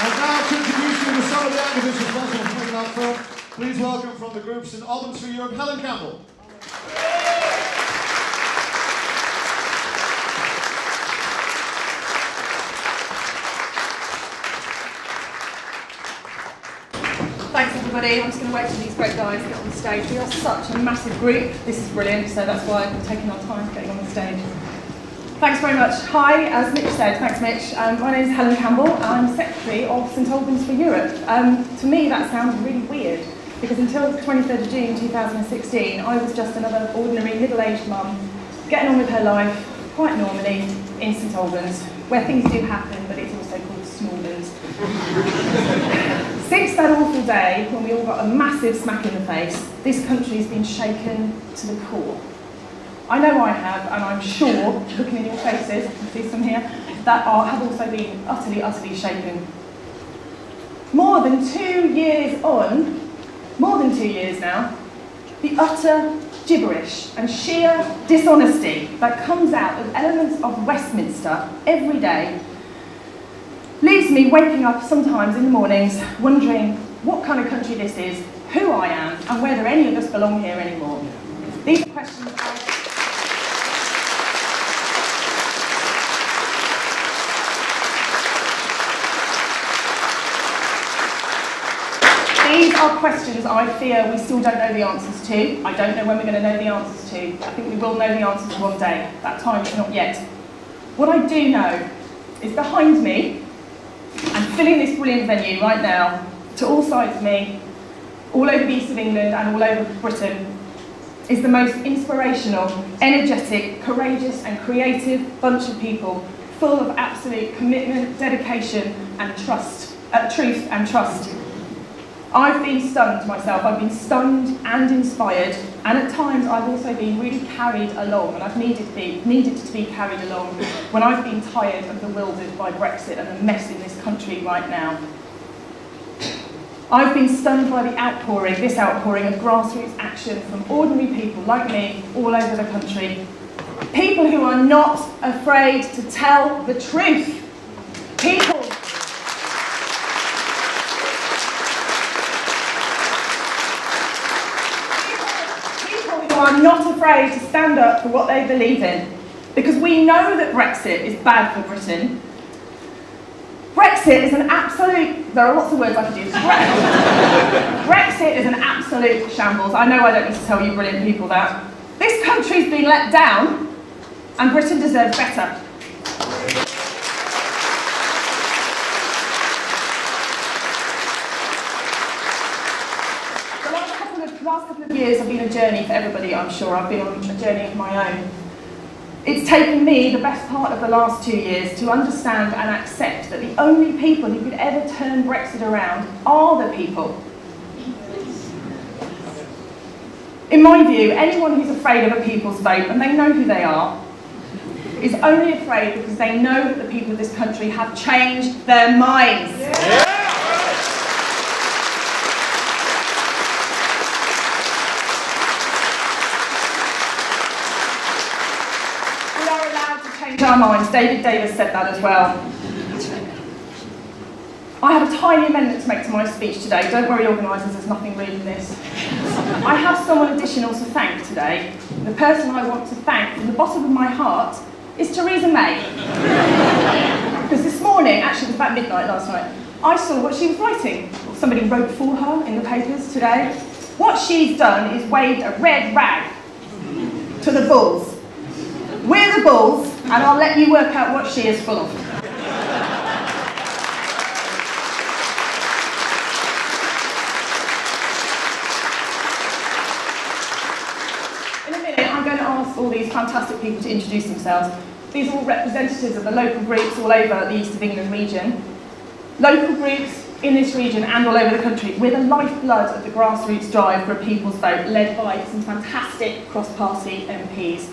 And now to introduce you to some of the activists responsible for making that film, please welcome from the groups in Albans for Europe, Helen Campbell. Thanks everybody. I'm just going to wait for these great guys to get on the stage. We are such a massive group. This is brilliant, so that's why we're taking our time getting on the stage. Thanks very much. Hi, as Mitch said, thanks Mitch. My name is Helen Campbell and I'm Secretary of St Albans for Europe. To me that sounds really weird because until the 23rd of June 2016 I was just another ordinary middle-aged mum getting on with her life quite normally in St Albans, where things do happen but it's also called Smalllands. Since that awful day when we all got a massive smack in the face, this country's been shaken to the core. I know I have, and I'm sure, looking in your faces, I can see some here, that have also been utterly, utterly shaken. More than 2 years on, more than 2 years now, the utter gibberish and sheer dishonesty that comes out of elements of Westminster every day leaves me waking up sometimes in the mornings wondering what kind of country this is, who I am, and whether any of us belong here anymore. These are questions These are questions I fear we still don't know the answers to. I don't know when we're going to know the answers to. I think we will know the answers one day. That time is not yet. What I do know is behind me, and filling this brilliant venue right now, to all sides of me, all over the east of England and all over Britain, is the most inspirational, energetic, courageous and creative bunch of people, full of absolute commitment, dedication and truth and trust. I've been stunned myself, I've been stunned and inspired, and at times I've also been really carried along, and I've needed to be carried along when I've been tired and bewildered by Brexit and the mess in this country right now. I've been stunned by this outpouring of grassroots action from ordinary people like me all over the country. People who are not afraid to tell the truth. People who are not afraid to stand up for what they believe in. Because we know that Brexit is bad for Britain. Brexit is an absolute, there are lots of words I could use. Brexit is an absolute shambles. I know I don't need to tell you brilliant people that. This country's been let down and Britain deserves better. The last couple of years have been a journey for everybody, I'm sure. I've been on a journey of my own. It's taken me the best part of the last 2 years to understand and accept that the only people who could ever turn Brexit around are the people. In my view, anyone who's afraid of a people's vote, and they know who they are, is only afraid because they know that the people of this country have changed their minds. Yeah. Our minds. David Davis said that as well. I have a tiny amendment to make to my speech today. Don't worry, organisers, there's nothing rude in this. I have someone additional to thank today. The person I want to thank from the bottom of my heart is Theresa May. Because this morning, actually it was about midnight last night, I saw what she was writing. Somebody wrote for her in the papers today. What she's done is waved a red rag to the bulls. We're the bulls, and I'll let you work out what she is full of. In a minute, I'm going to ask all these fantastic people to introduce themselves. These are all representatives of the local groups all over the East of England region. Local groups in this region and all over the country. We're the lifeblood of the grassroots drive for a people's vote, led by some fantastic cross-party MPs.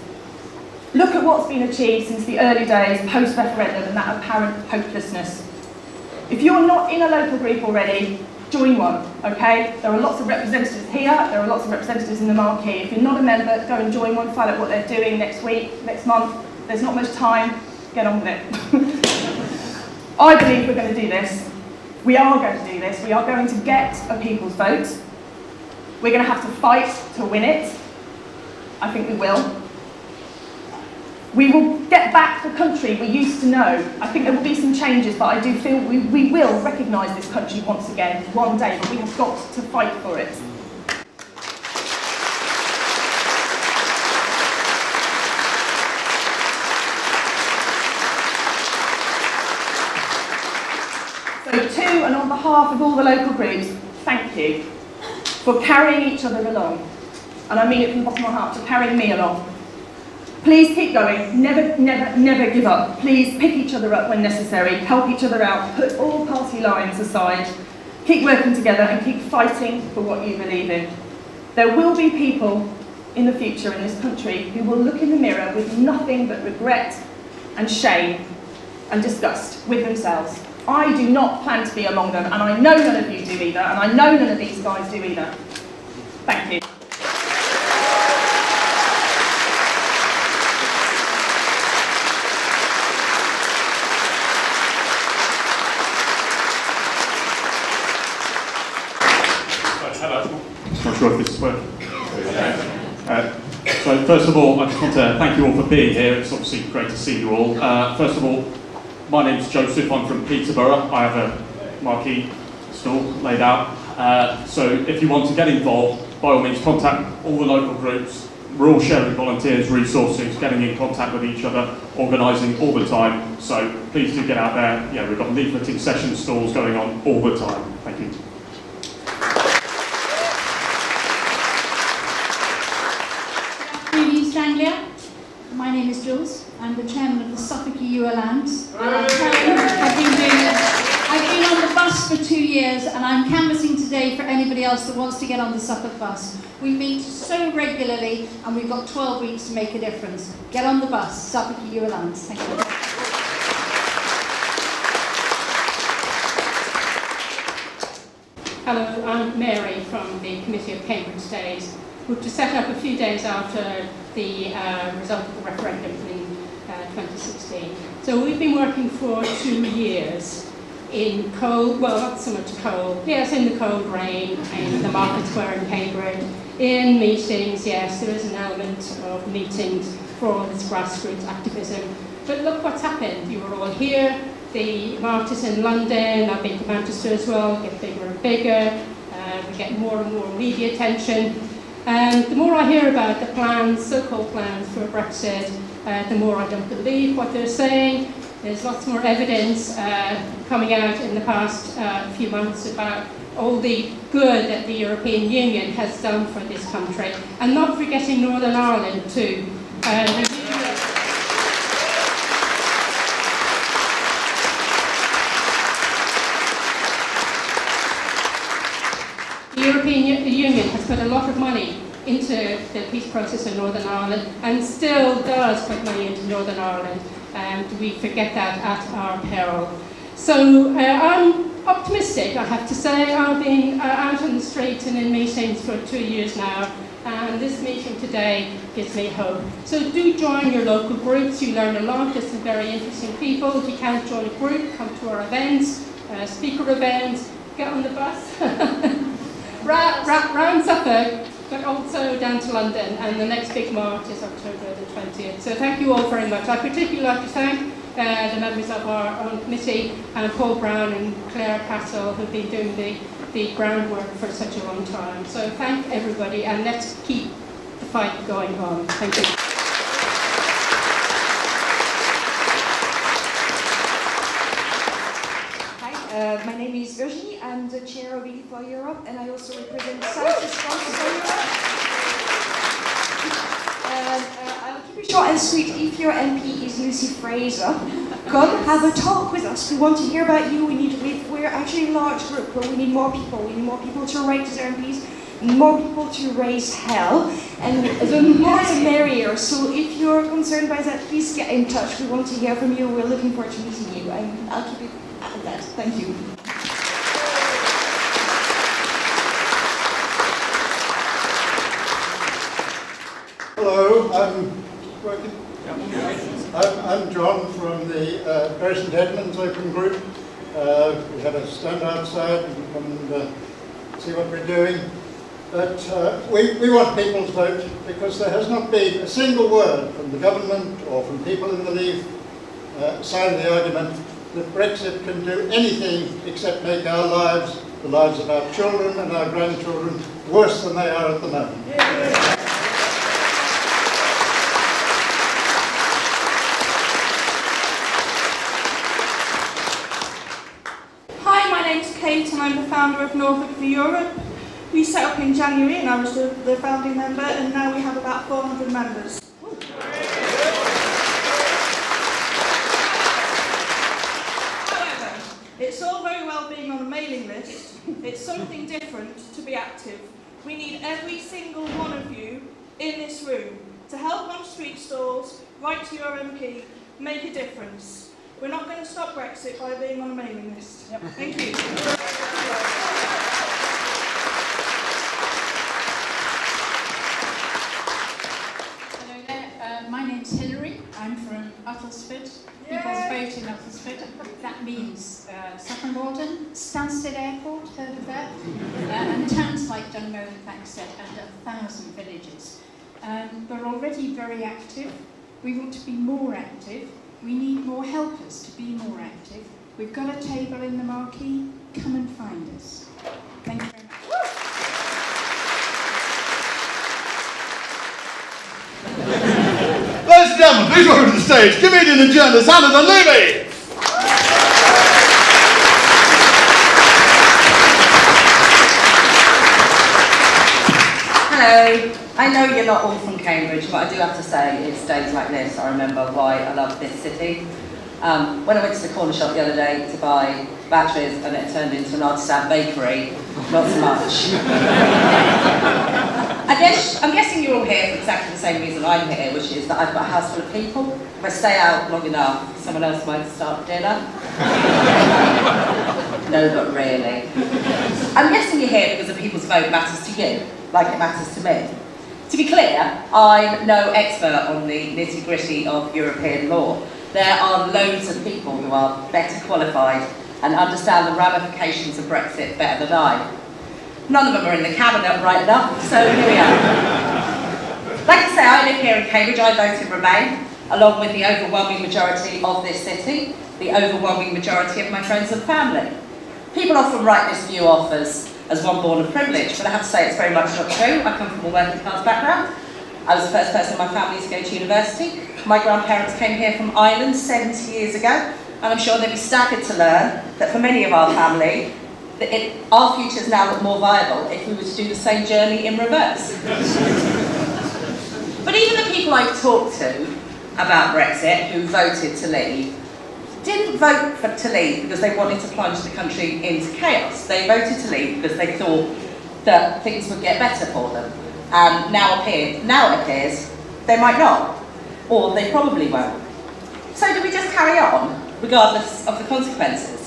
Look at what's been achieved since the early days post-referendum and that apparent hopelessness. If you're not in a local group already, join one, okay? There are lots of representatives here, there are lots of representatives in the marquee. If you're not a member, go and join one, find out what they're doing next week, next month. There's not much time, get on with it. I believe we're going to do this. We are going to do this. We are going to get a people's vote. We're going to have to fight to win it. I think we will. We will get back the country we used to know. I think there will be some changes, but I do feel we will recognise this country once again, one day, but we have got to fight for it. So to and on behalf of all the local groups, thank you for carrying each other along. And I mean it from the bottom of my heart, for carrying me along. Please keep going, never, never, never give up. Please pick each other up when necessary, help each other out, put all party lines aside, keep working together and keep fighting for what you believe in. There will be people in the future in this country who will look in the mirror with nothing but regret and shame and disgust with themselves. I do not plan to be among them, and I know none of you do either, and I know none of these guys do either. Thank you. Not sure if this is working. So first of all, I just want to thank you all for being here. It's obviously great to see you all. First of all, my name's Joseph. I'm from Peterborough. I have a marquee stall laid out. So if you want to get involved, by all means contact all the local groups. We're all sharing volunteers, resources, getting in contact with each other, organising all the time. So please do get out there. Yeah, we've got leafleting session stalls going on all the time. Thank you. My name is Jules. I'm the chairman of the Suffolk EU Alliance. And I've been on the bus for 2 years, and I'm canvassing today for anybody else that wants to get on the Suffolk bus. We meet so regularly, and we've got 12 weeks to make a difference. Get on the bus, Suffolk EU Alliance. Thank you. Hello, I'm Mary from the Committee of Cambridge Days, which was set up a few days after the result of the referendum in 2016. So we've been working for 2 years in cold, well not so much cold, yes, in the cold rain, in the Market Square in Cambridge, in meetings, yes, there is an element of meetings for all this grassroots activism. But look what's happened, you were all here, the marches in London, I've been to Manchester as well, get bigger and bigger, we get more and more media attention. And the more I hear about the plans, so-called plans for Brexit, the more I don't believe what they're saying. There's lots more evidence coming out in the past few months about all the good that the European Union has done for this country, and not forgetting Northern Ireland too. The European Union has put a lot of money into the peace process in Northern Ireland and still does put money into Northern Ireland, and we forget that at our peril. So I'm optimistic, I have to say. I've been out on the streets and in meetings for 2 years now, and this meeting today gives me hope. So do join your local groups, you learn a lot, there's some very interesting people. If you can't join a group, come to our events, speaker events, get on the bus. Round Suffolk, but also down to London, and the next big march is October the 20th. So thank you all very much. I'd particularly like to thank the members of our own committee, and Paul Brown and Claire Castle, who've been doing the groundwork for such a long time. So thank everybody, and let's keep the fight going on. Thank you. My name is Virginie. I'm the chair of Elite for Europe, and I also represent Southeast France for Europe. I'll keep it short and sweet. If your MP is Lucy Fraser, come have a talk with us. We want to hear about you. We're actually a large group, but we need more people. We need more people to write to their MPs, more people to raise hell, and the more the merrier. So if you're concerned by that, please get in touch. We want to hear from you. We're looking forward to meeting you, and I'll keep it at that. Thank you. Hello, I'm John from the President Edmunds Open Group. We had a stand outside and come and see what we're doing. But we want people's vote because there has not been a single word from the government or from people in the Leave side of the argument that Brexit can do anything except make our lives, the lives of our children and our grandchildren, worse than they are at the moment. Yeah. Hi, my name's Kate and I'm the founder of Norfolk for Europe. We set up in January and I was the founding member, and now we have about 400 members. However, it's all very well being on a mailing list. It's something different to be active. We need every single one of you in this room to help on street stalls, write to your MP, make a difference. We're not going to stop Brexit by being on a mailing list. Yep. Thank you. My name's Hilary. I'm from Uttlesford. People's Vote in Uttlesford. That means Saffron Walden, Stansted Airport, heard of that? And towns like Dunleavy, Thaxted, and 1,000 villages. We're already very active. We want to be more active. We need more helpers to be more active. We've got a table in the marquee. Come and find us. Thank you very much. Ladies and gentlemen, please welcome to the stage comedian and journalist Dunleavy. Hello. I know you're not all from Cambridge, but I do have to say it's days like this I remember why I love this city. When I went to the corner shop the other day to buy batteries and it turned into an artisan bakery, not so much. I'm guessing you're all here for exactly the same reason I'm here, which is that I've got a house full of people. If I stay out long enough, someone else might start dinner. No, but really. I'm guessing you're here because the people's vote matters to you, like it matters to me. To be clear, I'm no expert on the nitty-gritty of European law. There are loads of people who are better qualified and understand the ramifications of Brexit better than I. None of them are in the cabinet right enough, so here we are. Like I say, I live here in Cambridge. I voted Remain, along with the overwhelming majority of this city, the overwhelming majority of my friends and family. People often write this view off as one born of privilege, but I have to say it's very much not true. I come from a working class background. I was the first person in my family to go to university. My grandparents came here from Ireland 70 years ago, and I'm sure they'd be staggered to learn that for many of our family, our futures now look more viable if we were to do the same journey in reverse. But even the people I've talked to about Brexit who voted to leave didn't vote to leave because they wanted to plunge the country into chaos. They voted to leave because they thought that things would get better for them. And now it appears they might not, or they probably won't. So do we just carry on, regardless of the consequences?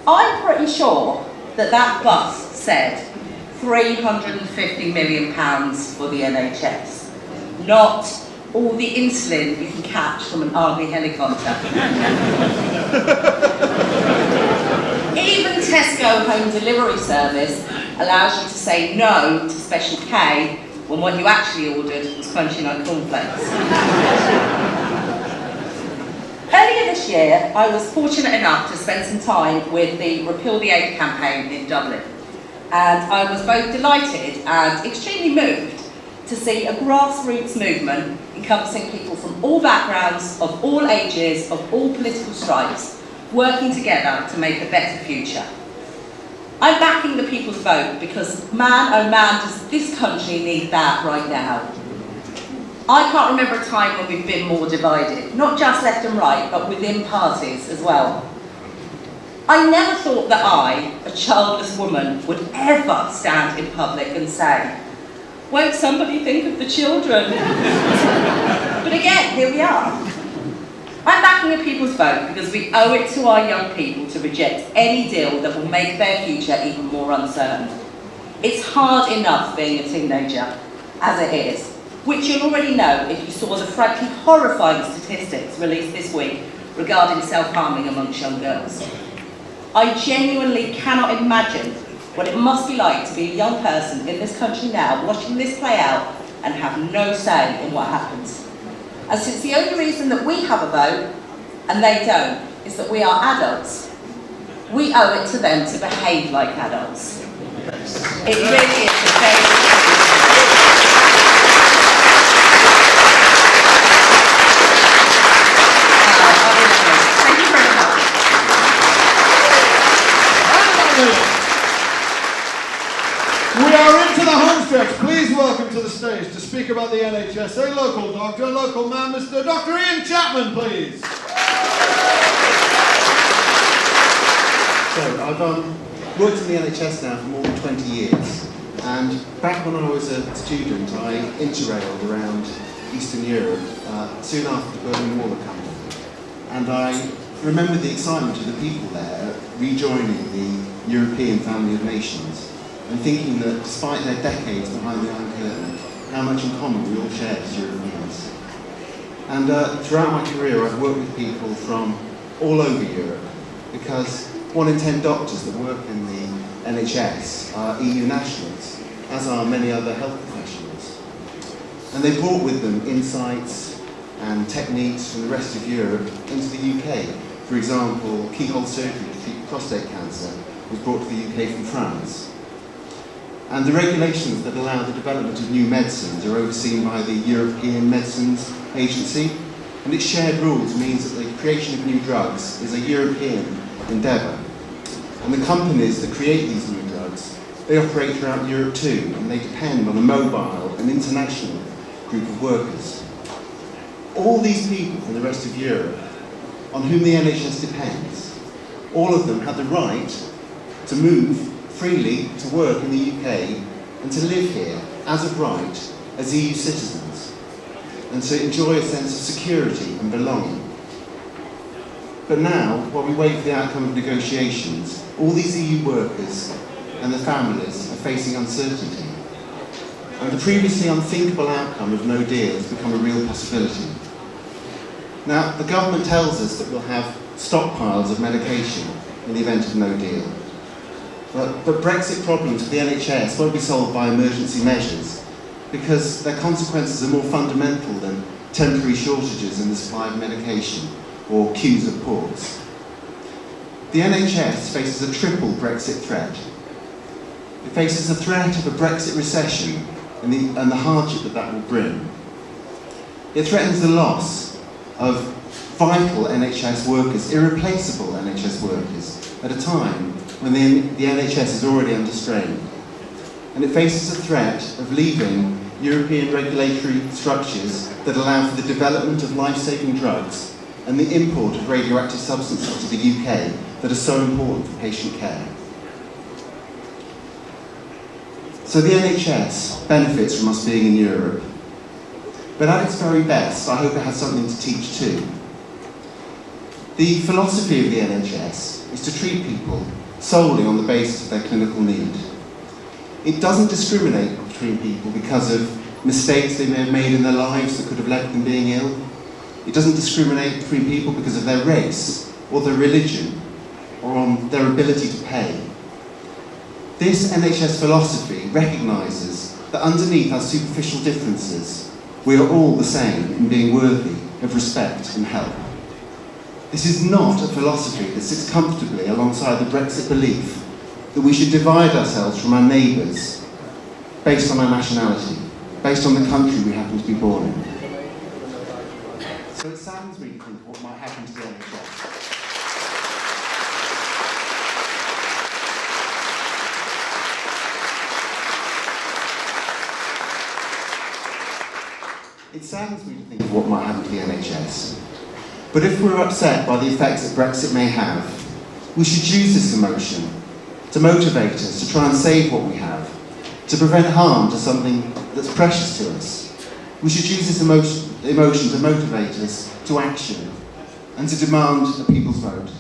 I'm pretty sure that bus said £350 million for the NHS, not all the insulin you can catch from an army helicopter. Even Tesco home delivery service allows you to say no to special K when what you actually ordered was crunchy nut cornflakes. Earlier this year, I was fortunate enough to spend some time with the Repeal the Aid campaign in Dublin. And I was both delighted and extremely moved to see a grassroots movement encompassing people from all backgrounds, of all ages, of all political stripes, working together to make a better future. I'm backing the people's vote because, man, oh man, does this country need that right now. I can't remember a time when we've been more divided, not just left and right, but within parties as well. I never thought that I, a childless woman, would ever stand in public and say, won't somebody think of the children? But again, here we are. I'm backing the people's vote because we owe it to our young people to reject any deal that will make their future even more uncertain. It's hard enough being a teenager, as it is, which you'll already know if you saw the frankly horrifying statistics released this week regarding self-harming amongst young girls. I genuinely cannot imagine what it must be like to be a young person in this country now, watching this play out and have no say in what happens. And since the only reason that we have a vote, and they don't, is that we are adults, we owe it to them to behave like adults. It really is a very Thank you very much. We are into the home stretch. Please welcome to the stage to speak about the NHS, a local doctor, a local man, Mr. Dr. Ian Chapman, please. So, I've worked in the NHS now for more than 20 years, and back when I was a student, I interrailed around Eastern Europe soon after the Berlin Wall had come down. And I remember the excitement of the people there rejoining the European family of nations, and thinking that despite their decades behind the Iron Curtain, how much in common we all shared as Europeans. And throughout my career, I've worked with people from all over Europe, because 1 in 10 doctors that work in the NHS are EU nationals, as are many other health professionals. And they brought with them insights and techniques from the rest of Europe into the UK. For example, keyhole surgery to treat prostate cancer was brought to the UK from France. And the regulations that allow the development of new medicines are overseen by the European Medicines Agency, and its shared rules means that the creation of new drugs is a European endeavour. And the companies that create these new drugs, they operate throughout Europe too, and they depend on a mobile and international group of workers. All these people from the rest of Europe, on whom the NHS depends, all of them have the right to move freely to work in the UK and to live here as of right as EU citizens, and to enjoy a sense of security and belonging. But now, while we wait for the outcome of negotiations, all these EU workers and their families are facing uncertainty. And the previously unthinkable outcome of no deal has become a real possibility. Now, the government tells us that we'll have stockpiles of medication in the event of no deal. But Brexit problems for the NHS won't be solved by emergency measures, because their consequences are more fundamental than temporary shortages in the supply of medication or queues at ports. The NHS faces a triple Brexit threat. It faces the threat of a Brexit recession and the hardship that will bring. It threatens the loss of vital NHS workers, irreplaceable NHS workers, at a time when the NHS is already under strain. And it faces the threat of leaving European regulatory structures that allow for the development of life-saving drugs and the import of radioactive substances to the UK that are so important for patient care. So the NHS benefits from us being in Europe. But at its very best, I hope it has something to teach too. The philosophy of the NHS is to treat people solely on the basis of their clinical need. It doesn't discriminate between people because of mistakes they may have made in their lives that could have led them being ill. It doesn't discriminate between people because of their race or their religion or on their ability to pay. This NHS philosophy recognises that underneath our superficial differences, we are all the same in being worthy of respect and help. This is not a philosophy that sits comfortably alongside the Brexit belief that we should divide ourselves from our neighbours based on our nationality, based on the country we happen to be born in. So it saddens me to think of what might happen to the NHS. It saddens me to think of what might happen to the NHS. But if we're upset by the effects that Brexit may have, we should use this emotion to motivate us to try and save what we have, to prevent harm to something that's precious to us. We should use this emotion to motivate us to action and to demand a people's vote.